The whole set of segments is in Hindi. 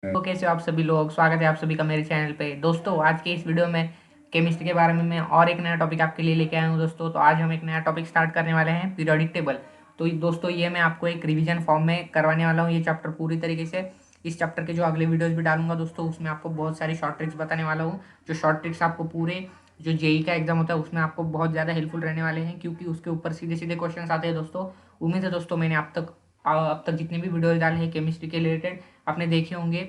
तो कैसे हो आप सभी लोग। स्वागत है आप सभी का मेरे चैनल पे। दोस्तों आज के इस वीडियो में केमिस्ट्री के बारे में मैं और एक नया टॉपिक आपके लिए लेके आया हूँ। दोस्तों तो आज हम एक नया टॉपिक स्टार्ट करने वाले हैं, पीरियोडिक टेबल। तो दोस्तों ये मैं आपको एक रिवीजन फॉर्म में करवाने वाला हूँ ये चैप्टर पूरी तरीके से। इस चैप्टर के जो अगले वीडियोज भी डालूंगा दोस्तों, उसमें आपको बहुत सारी शॉर्ट ट्रिक्स बताने वाला हूँ। जो शॉर्ट ट्रिक्स आपको पूरे जो जेई का एग्जाम होता है उसमें आपको बहुत ज़्यादा हेल्पफुल रहने वाले हैं, क्योंकि उसके ऊपर सीधे सीधे क्वेश्चन आते हैं दोस्तों। उम्मीद है दोस्तों मैंने अब तक जितने भी वीडियोज डाले हैं केमिस्ट्री के रिलेटेड आपने देखे होंगे,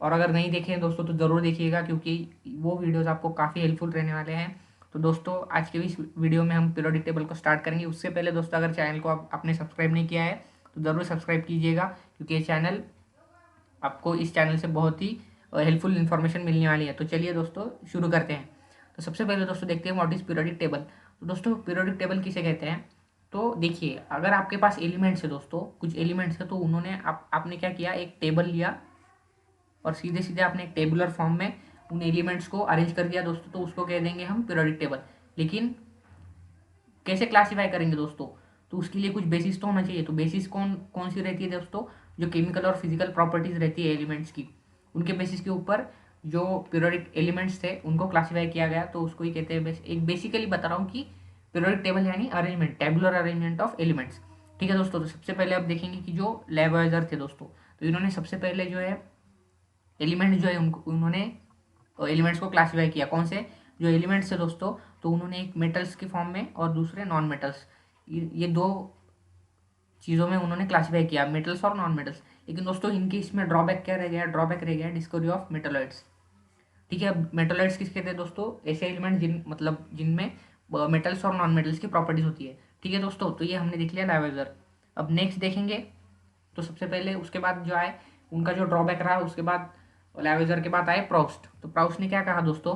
और अगर नहीं देखे हैं दोस्तों तो ज़रूर देखिएगा, क्योंकि वो वीडियोस आपको काफ़ी हेल्पफुल रहने वाले हैं। तो दोस्तों आज के इस वीडियो में हम पीरियोडिक टेबल को स्टार्ट करेंगे। उससे पहले दोस्तों अगर चैनल को आपने सब्सक्राइब नहीं किया है तो ज़रूर सब्सक्राइब कीजिएगा, क्योंकि ये चैनल आपको इस चैनल से बहुत ही हेल्पफुल इन्फॉर्मेशन मिलने वाली है। तो चलिए दोस्तों शुरू करते हैं। तो सबसे पहले दोस्तों देखते हैं व्हाट इज़ पीरियोडिक टेबल। तो दोस्तों पीरियोडिक टेबल किसे कहते हैं। तो देखिए अगर आपके पास एलिमेंट्स है दोस्तों, कुछ एलिमेंट्स है, तो उन्होंने आपने क्या किया, एक टेबल लिया और सीधे सीधे आपने एक टेबुलर फॉर्म में उन एलिमेंट्स को अरेंज कर दिया दोस्तों, तो उसको कह देंगे हम पीरियोडिक टेबल। लेकिन कैसे क्लासीफाई करेंगे दोस्तों, तो उसके लिए कुछ बेसिस तो होना चाहिए। तो बेसिस कौन कौन सी रहती है दोस्तों, जो केमिकल और फिजिकल प्रॉपर्टीज रहती है एलिमेंट्स की, उनके बेसिस के ऊपर जो पीरियोडिक एलिमेंट्स थे उनको क्लासीफाई किया गया, तो उसको ही कहते हैं एक बेसिकली बता रहा हूँ कि पीरियोडिक टेबल यानी arrangement, tabular arrangement of elements. ठीक है दोस्तों। तो सबसे पहले आप देखेंगे कि जो लेवॉइजर थे दोस्तों, तो इन्होंने सबसे पहले जो है एलिमेंट जो है उनको उन्होंने एलिमेंट्स को क्लासीफाई किया। कौन से जो एलिमेंट्स है दोस्तों, तो उन्होंने एक मेटल्स के फॉर्म में और दूसरे नॉन मेटल्स, ये दो चीज़ों में उन्होंने क्लासीफाई किया, मेटल्स और नॉन मेटल्स। लेकिन दोस्तों इनके इसमें ड्रॉबैक क्या रह गया, ड्रॉबैक रह गया डिस्कवरी ऑफ मेटोलाइट्स। ठीक है। मेटोलाइट्स किसके थे दोस्तों, ऐसे एलिमेंट जिनमें मेटल्स और नॉन मेटल्स की प्रॉपर्टीज होती है। ठीक है दोस्तों। तो ये हमने देख लिया लाइवेजर। अब नेक्स्ट देखेंगे, तो सबसे पहले उसके बाद जो आए उनका जो ड्रॉबैक रहा, उसके बाद लैवेजर के बाद आए प्राउस्ट। तो प्राउस्ट ने क्या कहा दोस्तों,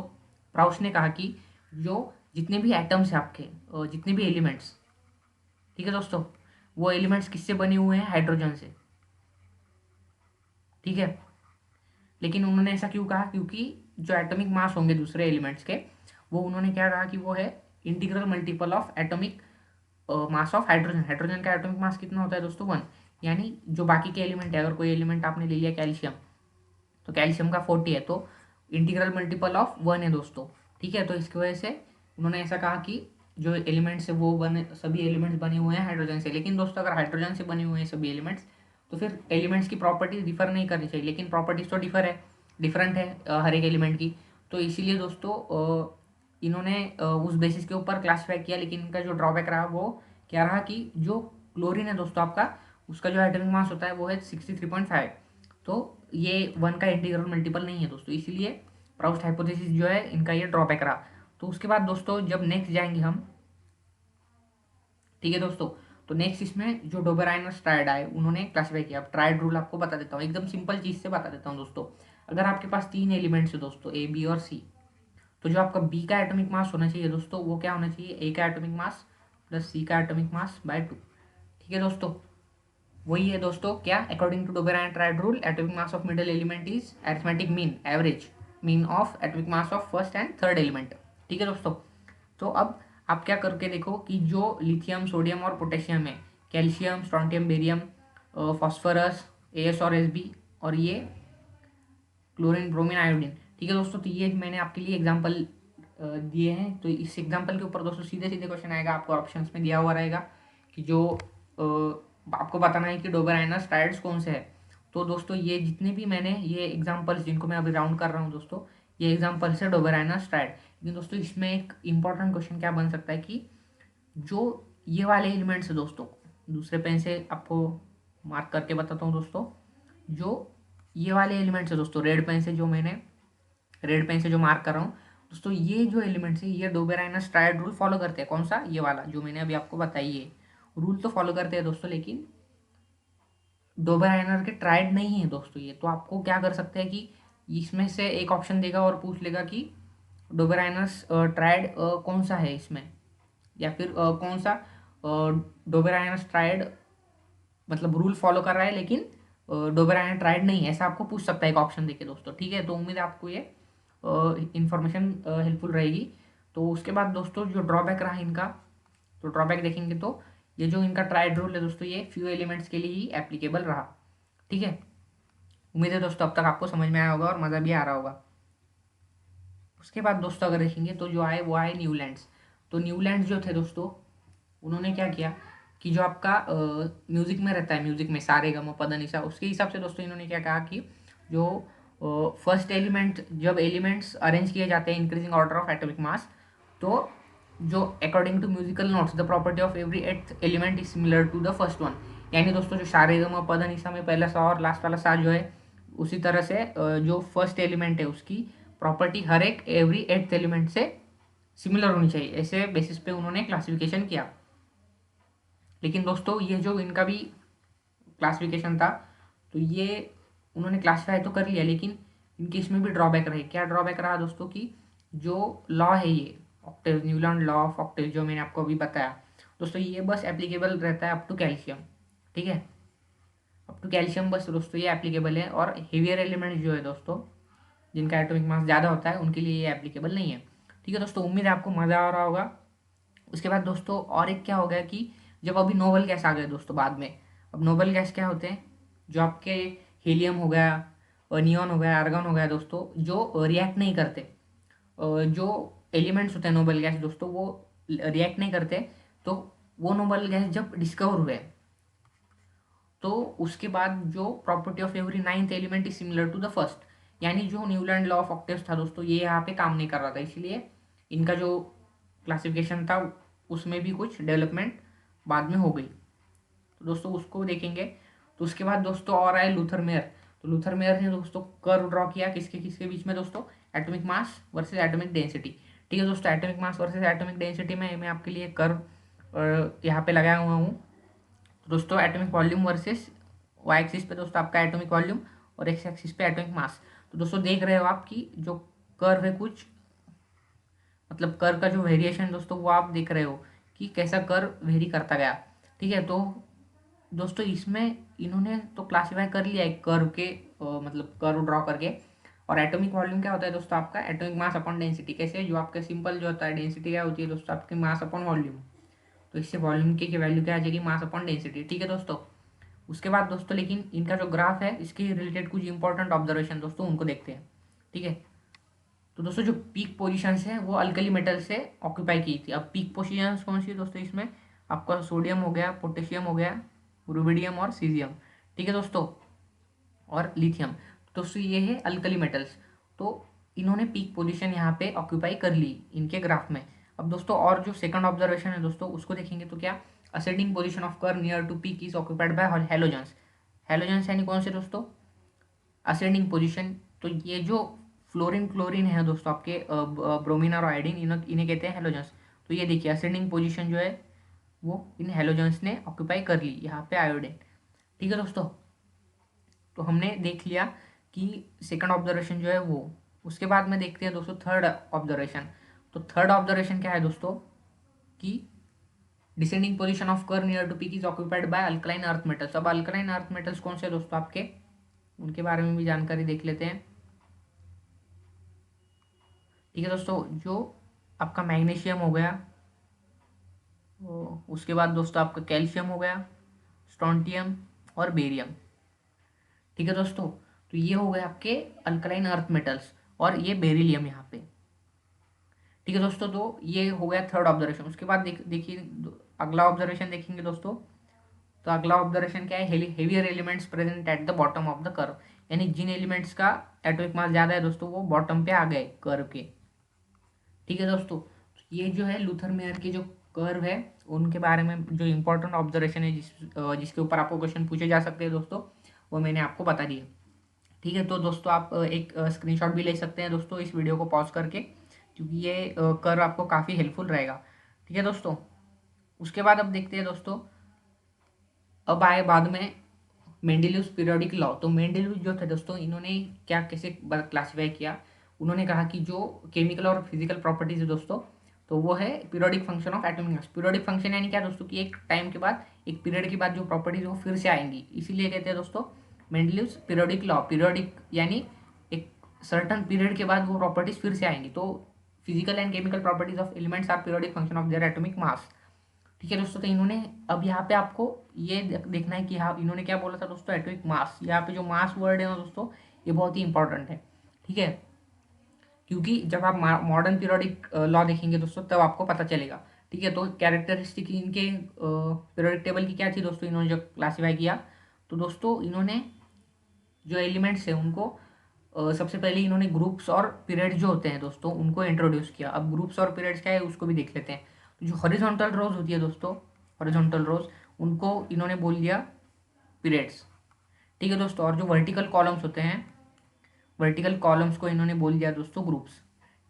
प्राउस्ट ने कहा कि जो जितने भी एटम्स हैं आपके, जितने भी एलिमेंट्स, ठीक है दोस्तों, वो एलिमेंट्स किससे बने हुए हैं, हाइड्रोजन से। ठीक है। लेकिन उन्होंने ऐसा क्यों कहा, क्योंकि जो एटॉमिक मास होंगे दूसरे एलिमेंट्स के, वो उन्होंने क्या कहा कि वो है integral multiple of atomic mass of hydrogen. Hydrogen का एटॉमिक मास कितना होता है दोस्तों, 1। यानी जो बाकी के एलिमेंट है, अगर कोई एलिमेंट आपने ले लिया कैल्शियम, तो कैल्शियम का 40 है, तो इंटीग्रल मल्टीपल ऑफ 1 है दोस्तों। ठीक है। तो इसकी वजह से उन्होंने ऐसा कहा कि जो एलिमेंट्स है वो बने, सभी एलिमेंट्स बने हुए हैं हाइड्रोजन से। लेकिन दोस्तों अगर हाइड्रोजन से बने हुए हैं सभी एलिमेंट्स, तो फिर एलिमेंट्स की प्रॉपर्टीज डिफर नहीं करनी चाहिए। लेकिन प्रॉपर्टीज तो डिफरेंट है हर एक एलिमेंट की। तो इसीलिए दोस्तों इन्होंने उस बेसिस के ऊपर क्लासीफाई किया। लेकिन इनका जो ड्रॉबैक रहा वो क्या रहा, कि जो क्लोरीन है दोस्तों आपका, उसका जो एटॉमिक मास होता है वो है 63.5। तो ये 1 का इंटीग्रल मल्टीपल नहीं है दोस्तों, इसीलिए प्राउस्ट हाइपोथेसिस जो है इनका ये ड्रॉबैक रहा। तो उसके बाद दोस्तों जब नेक्स्ट जाएंगे हम, ठीक है दोस्तों, तो नेक्स्ट इसमें जो डोबेराइनस ट्रायड आए उन्होंने क्लासीफाई किया। अब ट्रायड रूल आपको बता देता हूँ, एकदम सिंपल चीज़ से बता देता हूँ दोस्तों। अगर आपके पास 3 एलिमेंट्स है दोस्तों, ए बी और सी, तो जो आपका बी का एटॉमिक मास होना चाहिए दोस्तों, वो क्या होना चाहिए, ए का एटॉमिक मास प्लस सी का एटॉमिक मास बाय 2। ठीक है दोस्तों। वही है दोस्तों क्या, according to Dobereiner triad rule, atomic mass of middle element is arithmetic mean, average mean of atomic mass of first and third element. ठीक है दोस्तों। तो अब आप क्या करके देखो कि जो लिथियम सोडियम और पोटेशियम है, calcium strontium barium phosphorus S और एस बी, और ये क्लोरीन ब्रोमीन आयोडीन। ठीक है दोस्तों। तो ये मैंने आपके लिए एग्जाम्पल दिए हैं। तो इस एग्जाम्पल के ऊपर दोस्तों सीधे सीधे क्वेश्चन आएगा, आपको ऑप्शंस में दिया हुआ रहेगा कि जो आपको बताना है कि डोबेराइनस ट्रायड्स कौन से है। तो दोस्तों ये जितने भी मैंने ये एग्जाम्पल्स जिनको मैं अभी राउंड कर रहा हूँ दोस्तों, ये एग्जाम्पल्स है डोबेराइनस ट्रायड। लेकिन दोस्तों इसमें एक इंपॉर्टेंट क्वेश्चन क्या बन सकता है कि जो ये वाले एलिमेंट्स है दोस्तों, दूसरे पेन से आपको मार्क करके बताता हूँ दोस्तों, जो ये वाले एलिमेंट्स है दोस्तों, रेड पेन से जो मार्क कर रहा हूँ दोस्तों, ये जो एलिमेंट्स है ये डोबेराइनस ट्रायड रूल फॉलो करते हैं। कौन सा, ये वाला जो मैंने अभी आपको बताई है, रूल तो फॉलो करते हैं दोस्तों, लेकिन डोबेराइनर के ट्रायड नहीं है दोस्तों ये। तो आपको क्या कर सकते हैं कि इसमें से एक ऑप्शन देगा और पूछ लेगा कि डोबेराइनस ट्रायड कौन सा है इसमें, या फिर कौन सा डोबेराइनस ट्रायड मतलब रूल फॉलो कर रहा है लेकिन डोबेराइनर ट्रायड नहीं है, ऐसा आपको पूछ सकता है एक ऑप्शन देके दोस्तों। ठीक है। तो उम्मीद है आपको ये इंफॉर्मेशन हेल्पफुल रहेगी। तो उसके बाद दोस्तों जो ड्रॉबैक रहा इनका, तो ड्रॉबैक देखेंगे तो ये जो इनका ट्रायड रूल है दोस्तों, ये फ्यू एलिमेंट्स के लिए ही एप्लीकेबल रहा। ठीक है। उम्मीद है दोस्तों अब तक आपको समझ में आया होगा और मज़ा भी आ रहा होगा। उसके बाद दोस्तों अगर देखेंगे तो जो आए वो आए न्यूलैंड्स। तो न्यूलैंड्स जो थे दोस्तों, उन्होंने क्या किया कि जो आपका म्यूज़िक में रहता है, म्यूज़िक में सारे गम पद निसा, उसके हिसाब से दोस्तों इन्होंने क्या कहा कि जो फर्स्ट एलिमेंट, जब एलिमेंट्स अरेंज किए जाते हैं increasing order of atomic mass, तो जो according to musical notes the property of every eighth element is similar to the first one. यानी दोस्तों जो सारे गम पद निसा में पहला सा और लास्ट वाला सा जो है, उसी तरह से जो फर्स्ट एलिमेंट है उसकी प्रॉपर्टी हर एक एवरी एट्थ एलिमेंट से सिमिलर होनी चाहिए, ऐसे बेसिस पे उन्होंने क्लासिफिकेशन किया। लेकिन दोस्तों ये जो इनका भी क्लासिफिकेशन था, तो ये उन्होंने क्लासिफाई तो कर लिया, लेकिन इनके इसमें भी ड्रॉबैक रहे। क्या ड्रॉबैक रहा दोस्तों कि जो लॉ है ये octave, Newland law of octave, जो मैंने आपको अभी बताया दोस्तों, ये बस एप्लीकेबल रहता है अप टू कैल्शियम। ठीक है, अप टू कैल्शियम बस दोस्तों ये एप्लीकेबल है, और हेवियर एलिमेंट जो है दोस्तों, जिनका एटॉमिक मास ज़्यादा होता है, उनके लिए ये एप्लीकेबल नहीं है। ठीक है दोस्तों, उम्मीद है आपको मज़ा आ रहा होगा। उसके बाद दोस्तों और एक क्या हो गया कि जब अभी नोबल गैस आ गए दोस्तों बाद में, अब नोबल गैस क्या होते हैं, जो आपके हीलियम हो गया, नियॉन हो गया, आर्गन हो गया दोस्तों, जो रिएक्ट नहीं करते, जो एलिमेंट्स होते हैं नोबल गैस दोस्तों, वो रिएक्ट नहीं करते। तो वो नोबल गैस जब डिस्कवर हुए, तो उसके बाद जो property of every ninth element is similar to the first, यानी जो न्यूलैंड लॉ ऑफ ऑक्टेव्स था दोस्तों, ये यहाँ पे काम नहीं कर रहा था, इसलिए इनका जो क्लासिफिकेशन था उसमें भी कुछ डेवलपमेंट बाद में हो गई। तो दोस्तों उसको देखेंगे। तो उसके बाद दोस्तों और आए लूथर मेयर। तो लूथर मेयर ने दोस्तों कर्व ड्रॉ किया किसके किसके बीच में दोस्तों, atomic mass versus atomic density. ठीक है दोस्तों, atomic mass versus atomic density में मैं आपके लिए कर्व यहाँ पे लगाया हुआ हूँ। तो दोस्तों atomic volume versus Y axis पे दोस्तों आपका एटॉमिक वॉल्यूम, और एक्स एक्सिस पे एटॉमिक मास। तो दोस्तों देख रहे हो आप कि जो कर्व है, कुछ मतलब कर्व का जो वेरिएशन दोस्तों, वो आप देख रहे हो कि कैसा कर्व वेरी करता गया। ठीक है, तो दोस्तों इसमें इन्होंने तो क्लासीफाई कर लिया एक कर्व के मतलब कर्व ड्रॉ करके। और एटॉमिक वॉल्यूम क्या होता है दोस्तों, आपका एटॉमिक मास अपॉन डेंसिटी। कैसे, जो आपका सिंपल जो होता है, डेंसिटी क्या होती है दोस्तों, आपकी मास अपॉन वॉल्यूम। तो इससे वॉल्यूम की वैल्यू क्या आ जाएगी, मास अपॉन डेंसिटी। ठीक है दोस्तों, उसके बाद दोस्तों लेकिन इनका जो ग्राफ है, इसके रिलेटेड कुछ इंपॉर्टेंट ऑब्जर्वेशन दोस्तों उनको देखते हैं। ठीक है, तो दोस्तों जो पीक पोजीशंस हैं वो अल्कली मेटल से ऑक्यूपाई की थी। अब पीक पोजीशंस कौन सी है दोस्तों, इसमें आपका सोडियम हो गया, पोटेशियम हो गया, रुबिडियम और सीजियम। ठीक है दोस्तों, और लिथियम। दोस्तों ये है अल्कली मेटल्स। तो इन्होंने पीक पोजीशन यहाँ पे ऑक्यूपाई कर ली इनके ग्राफ में। अब दोस्तों और जो सेकंड ऑब्जर्वेशन है दोस्तों, उसको देखेंगे तो क्या, ascending position of curve near to peak is occupied by halogens. Halogens यानी कौन से दोस्तों, असेंडिंग पोजीशन। तो ये जो फ्लोरीन क्लोरीन है दोस्तों, आपके ब्रोमीन और आयोडीन, इन्हें कहते हैं हेलोजेंस। तो ये देखिए असेंडिंग पोजीशन जो है वो इन हेलोजेंस ने ऑक्यूपाई कर ली, यहाँ पे आयोडीन। ठीक है दोस्तों, तो हमने देख लिया कि सेकंड ऑब्जर्वेशन जो है वो। उसके बाद में देखते हैं दोस्तों थर्ड ऑब्जर्वेशन। तो थर्ड ऑब्जर्वेशन क्या है दोस्तों कि descending position of curve near to peak is occupied by alkaline earth metals. अब अल्कलाइन अर्थ मेटल्स कौन से हैं दोस्तों आपके, उनके बारे में भी जानकारी देख लेते हैं। ठीक है दोस्तों, जो आपका मैग्नीशियम हो गया, उसके बाद दोस्तों आपका कैल्शियम हो गया, स्ट्रोंटियम और बेरियम। ठीक है दोस्तों, तो ये हो गए आपके अल्कलाइन अर्थ मेटल्स, और ये बेरिलियम यहाँ पे। ठीक है दोस्तों, तो ये हो गया थर्ड ऑब्जर्वेशन। उसके बाद देखिए अगला ऑब्जर्वेशन देखेंगे दोस्तों। तो अगला ऑब्जर्वेशन क्या है, heavier elements present at the bottom of the curve. यानी जिन एलिमेंट्स का एटॉमिक मास ज़्यादा है दोस्तों, वो बॉटम पे आ गए कर्व के। ठीक है दोस्तों, ये जो है लूथर मेयर के जो कर्व है, उनके बारे में जो इंपॉर्टेंट ऑब्जर्वेशन है, जिसके ऊपर आपको क्वेश्चन पूछे जा सकते हैं दोस्तों, वो मैंने आपको बता दिया। ठीक है, तो दोस्तों आप एक स्क्रीनशॉट भी ले सकते हैं दोस्तों इस वीडियो को पॉज करके, क्योंकि ये कर्व आपको काफ़ी हेल्पफुल रहेगा। ठीक है दोस्तों, उसके बाद अब देखते हैं दोस्तों, अब आए बाद में मेंडेलियस पीरियोडिक लॉ। तो मेंडेलियस जो थे दोस्तों, इन्होंने क्या कैसे क्लासीफाई किया, उन्होंने कहा कि जो केमिकल और फिजिकल प्रॉपर्टीज है दोस्तों, तो वो है periodic function of atomic mass. Periodic function यानी क्या दोस्तों, कि एक टाइम के बाद, एक पीरियड के बाद जो प्रॉपर्टीज वो फिर से आएंगी, इसीलिए कहते हैं दोस्तों मेंडेलियस पीरियोडिक लॉ। पीरियोडिक यानी एक सर्टन पीरियड के बाद वो प्रॉपर्टीज फिर से आएंगी। तो physical and chemical properties of elements are periodic function of their atomic mass. ठीक है दोस्तों, तो इन्होंने अब यहाँ पे आपको ये देखना है कि हाँ इन्होंने क्या बोला था दोस्तों, एटॉमिक मास। यहाँ पे जो मास वर्ड है ना दोस्तों, ये बहुत ही इंपॉर्टेंट है, ठीक है, क्योंकि जब आप मॉडर्न पीरियोडिक लॉ देखेंगे दोस्तों तब आपको पता चलेगा, ठीक है। तो कैरेक्टरिस्टिक इनके पीरियोडिक टेबल की क्या थी दोस्तों, इन्होंने जो क्लासीफाई किया, तो दोस्तों इन्होंने जो एलिमेंट्स है उनको सबसे पहले इन्होंने ग्रुप्स और पीरियड्स जो होते हैं दोस्तों उनको इंट्रोड्यूस किया। अब ग्रुप्स और पीरियड्स क्या है उसको भी देख लेते हैं। तो जो हॉरिजॉन्टल रोज होती है दोस्तों, हॉरिजॉन्टल रोज, उनको इन्होंने बोल दिया पीरियड्स, ठीक है दोस्तों। और जो वर्टिकल कॉलम्स होते हैं, वर्टिकल कॉलम्स को इन्होंने बोल दिया दोस्तों ग्रुप्स,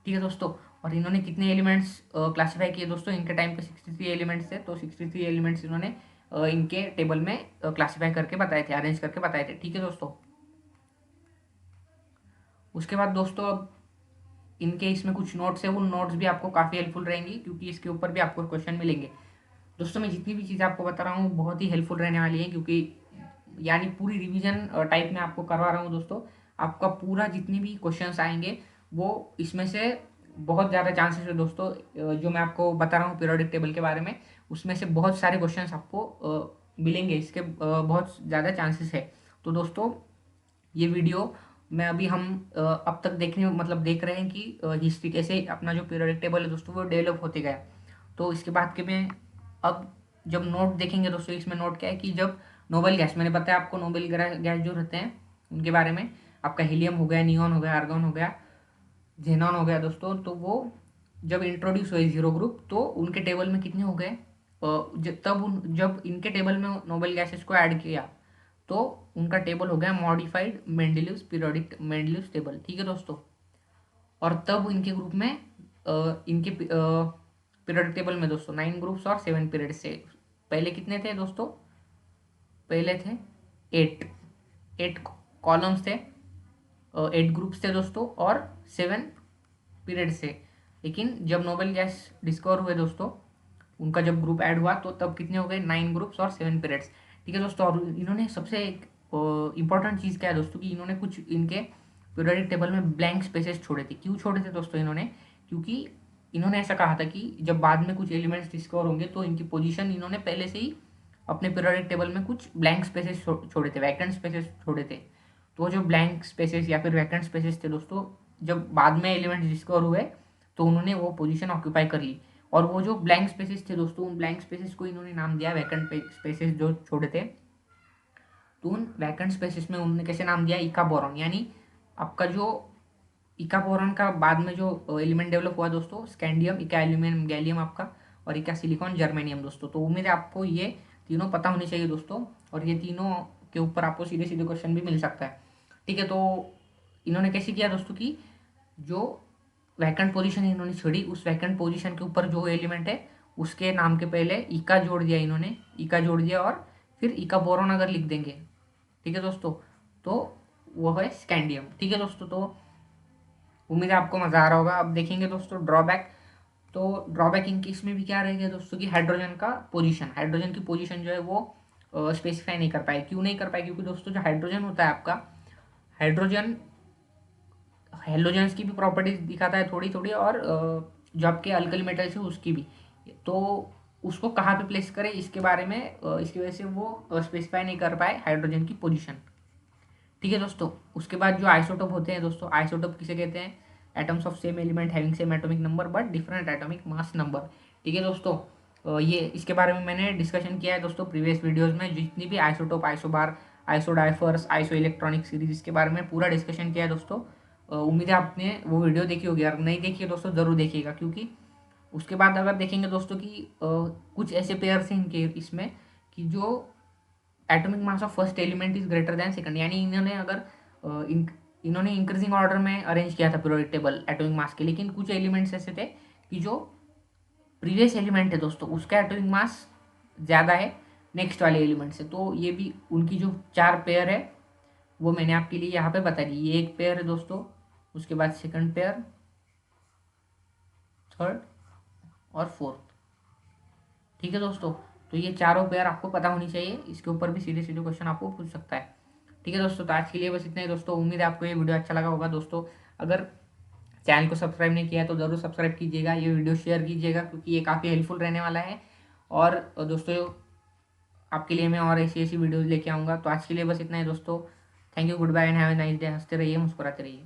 ठीक है दोस्तों। और इन्होंने कितने एलिमेंट्स क्लासीफाई किए दोस्तों, इनके टाइम पे 63 एलिमेंट्स थे, तो 63 एलिमेंट्स इन्होंने इनके टेबल में क्लासीफाई करके बताए थे, अरेंज करके बताए थे, ठीक है दोस्तों। उसके बाद दोस्तों अब इनके इसमें कुछ नोट्स है, वो नोट्स भी आपको काफ़ी हेल्पफुल रहेंगी, क्योंकि इसके ऊपर भी आपको क्वेश्चन मिलेंगे दोस्तों। मैं जितनी भी चीज़ें आपको बता रहा हूँ बहुत ही हेल्पफुल रहने वाली है, क्योंकि यानी पूरी रिवीजन टाइप में आपको करवा रहा हूँ दोस्तों। आपका पूरा जितनी भी क्वेश्चंस आएंगे वो इसमें से बहुत ज़्यादा चांसेस है दोस्तों, जो मैं आपको बता रहा हूँ पीरियोडिक टेबल के बारे में, उसमें से बहुत सारे क्वेश्चंस आपको मिलेंगे, इसके बहुत ज़्यादा चांसेस है। तो दोस्तों ये वीडियो में अभी हम अब तक देखने मतलब देख रहे हैं कि हिस्ट्री कैसे अपना जो पीरियोडिक टेबल है दोस्तों वो डेवलप होते गया। तो इसके बाद के में अब जब नोट देखेंगे दोस्तों, इसमें नोट क्या है कि जब नोबेल गैस, मैंने बताया आपको नोबेल गैस जो रहते हैं उनके बारे में, आपका हीलियम हो गया, नियॉन हो गया, आर्गन हो गया, जेनॉन हो गया दोस्तों, तो वो जब इंट्रोड्यूस हुए जीरो ग्रुप, तो उनके टेबल में कितने हो गए, जब इनके टेबल में नोबेल गैसेस को ऐड किया तो उनका टेबल हो गया मॉडिफाइड मेंडेलिव्स पीरियोडिक मेंडेलिव्स टेबल, ठीक है दोस्तों। और तब इनके ग्रुप में इनके पीरियोडिक टेबल में दोस्तों 9 ग्रुप्स और 7 पीरियड से, पहले कितने थे दोस्तों, पहले थे 8 कॉलम्स थे, 8 ग्रुप्स थे दोस्तों, और 7 पीरियड से। लेकिन जब नोबेल गैस डिस्कवर हुए दोस्तों, उनका जब ग्रुप ऐड हुआ तो तब कितने हो गए, 9 ग्रुप्स और 7 पीरियड्स, ठीक है दोस्तों। और इन्होंने सबसे एक इंपॉर्टेंट चीज़ क्या है दोस्तों, कि इन्होंने कुछ इनके पीरियोडिक टेबल में ब्लैंक स्पेसेस छोड़े थे। क्यों छोड़े थे दोस्तों इन्होंने, क्योंकि इन्होंने ऐसा कहा था कि जब बाद में कुछ एलिमेंट्स डिस्कवर होंगे तो इनकी पोजीशन इन्होंने पहले से ही अपने पीरियोडिक टेबल में कुछ ब्लैंक स्पेसेस छोड़े थे, वैकेंट स्पेसेस छोड़े थे। तो वो जो ब्लैंक स्पेसेस या फिर वैकेंट स्पेसेस थे दोस्तों, जब बाद में एलिमेंट्स डिस्कवर हुए तो उन्होंने वो पोजीशन ऑक्यूपाई कर ली। और वो जो ब्लैंक स्पेसेस थे दोस्तों, उन ब्लैंक स्पेसेस को इन्होंने नाम दिया वैकेंट स्पेसेस जो छोड़े थे। तो उन वैकेंट स्पेसेस में उन्होंने कैसे नाम दिया, इका बोरॉन, यानी आपका जो इका बोरॉन का बाद में जो एलिमेंट डेवलप हुआ दोस्तों, स्कैंडियम, इका एल्यूमिनियम गैलियम आपका, और इका सिलिकॉन जर्मेनियम दोस्तों। तो उम्मीद है आपको ये तीनों पता होनी चाहिए दोस्तों, और ये तीनों के ऊपर आपको सीधे सीधे क्वेश्चन भी मिल सकता है, ठीक है। तो इन्होंने कैसे किया दोस्तों कि जो वैकेंट पोजीशन इन्होंने छोड़ी, उस वैकेंट पोजीशन के ऊपर जो एलिमेंट है उसके नाम के पहले इका जोड़ दिया, इन्होंने इका जोड़ दिया, और फिर इका बोरॉन अगर लिख देंगे, ठीक है दोस्तों, तो वो है स्कैंडियम, ठीक है दोस्तों। तो उम्मीद है आपको मज़ा आ रहा होगा। अब देखेंगे दोस्तों ड्रॉबैक। तो ड्रॉबैक इनके इसमें भी क्या रहेगा दोस्तों, कि हाइड्रोजन का पोजीशन, हाइड्रोजन की पोजीशन जो है वो स्पेसिफाई नहीं कर पाए। क्यों नहीं कर पाए, क्योंकि दोस्तों जो हाइड्रोजन होता है आपका, हाइड्रोजन हेलोजेंस की भी प्रॉपर्टीज दिखाता है थोड़ी थोड़ी, और जो आपके अल्कली मेटल्स है उसकी भी। तो उसको कहाँ पे प्लेस करें इसके बारे में, इसकी वजह से वो स्पेसिफाई नहीं कर पाए हाइड्रोजन की पोजीशन, ठीक है दोस्तों। उसके बाद जो आइसोटोप होते हैं दोस्तों, आइसोटोप किसे कहते हैं, atoms of same element having same atomic number but different atomic mass number, ठीक है दोस्तों। ये इसके बारे में मैंने डिस्कशन किया है दोस्तों प्रीवियस वीडियोस में, जितनी भी isotope, isobar, isodiaphers, iso electronic series, इसके बारे में पूरा डिस्कशन किया है दोस्तों। उम्मीद है आपने वो वीडियो देखी होगी, अगर नहीं देखी है दोस्तों ज़रूर देखिएगा, क्योंकि उसके बाद अगर देखेंगे दोस्तों कि कुछ ऐसे पेयर्स हैं इनके इसमें कि जो atomic mass of first element is greater than second, यानी इन्होंने अगर इन्होंने इंक्रीजिंग ऑर्डर में अरेंज किया था पीरियोडिक टेबल एटॉमिक मास के, लेकिन कुछ एलिमेंट्स ऐसे थे कि जो प्रीवियस एलिमेंट है दोस्तों उसका एटॉमिक मास ज़्यादा है नेक्स्ट वाले एलिमेंट से। तो ये भी उनकी जो 4 पेयर है वो मैंने आपके लिए यहाँ पे बता दी। ये एक पेयर है दोस्तों, उसके बाद सेकंड पेयर, थर्ड और फोर्थ, ठीक है दोस्तों। तो ये चारों पेयर आपको पता होनी चाहिए, इसके ऊपर भी सीधे सीधे क्वेश्चन आपको पूछ सकता है, ठीक है दोस्तों। तो आज के लिए बस इतना ही दोस्तों। उम्मीद है आपको ये वीडियो अच्छा लगा होगा दोस्तों। अगर चैनल को सब्सक्राइब नहीं किया है तो ज़रूर सब्सक्राइब कीजिएगा, ये वीडियो शेयर कीजिएगा, क्योंकि ये काफ़ी हेल्पफुल रहने वाला है। और दोस्तों आपके लिए मैं और ऐसी ऐसी वीडियोज़ लेके आऊँगा। तो आज के लिए बस इतना ही दोस्तों। Thank you, goodbye and have a nice day. हँसते रहिए, मुस्कुराते रहिए।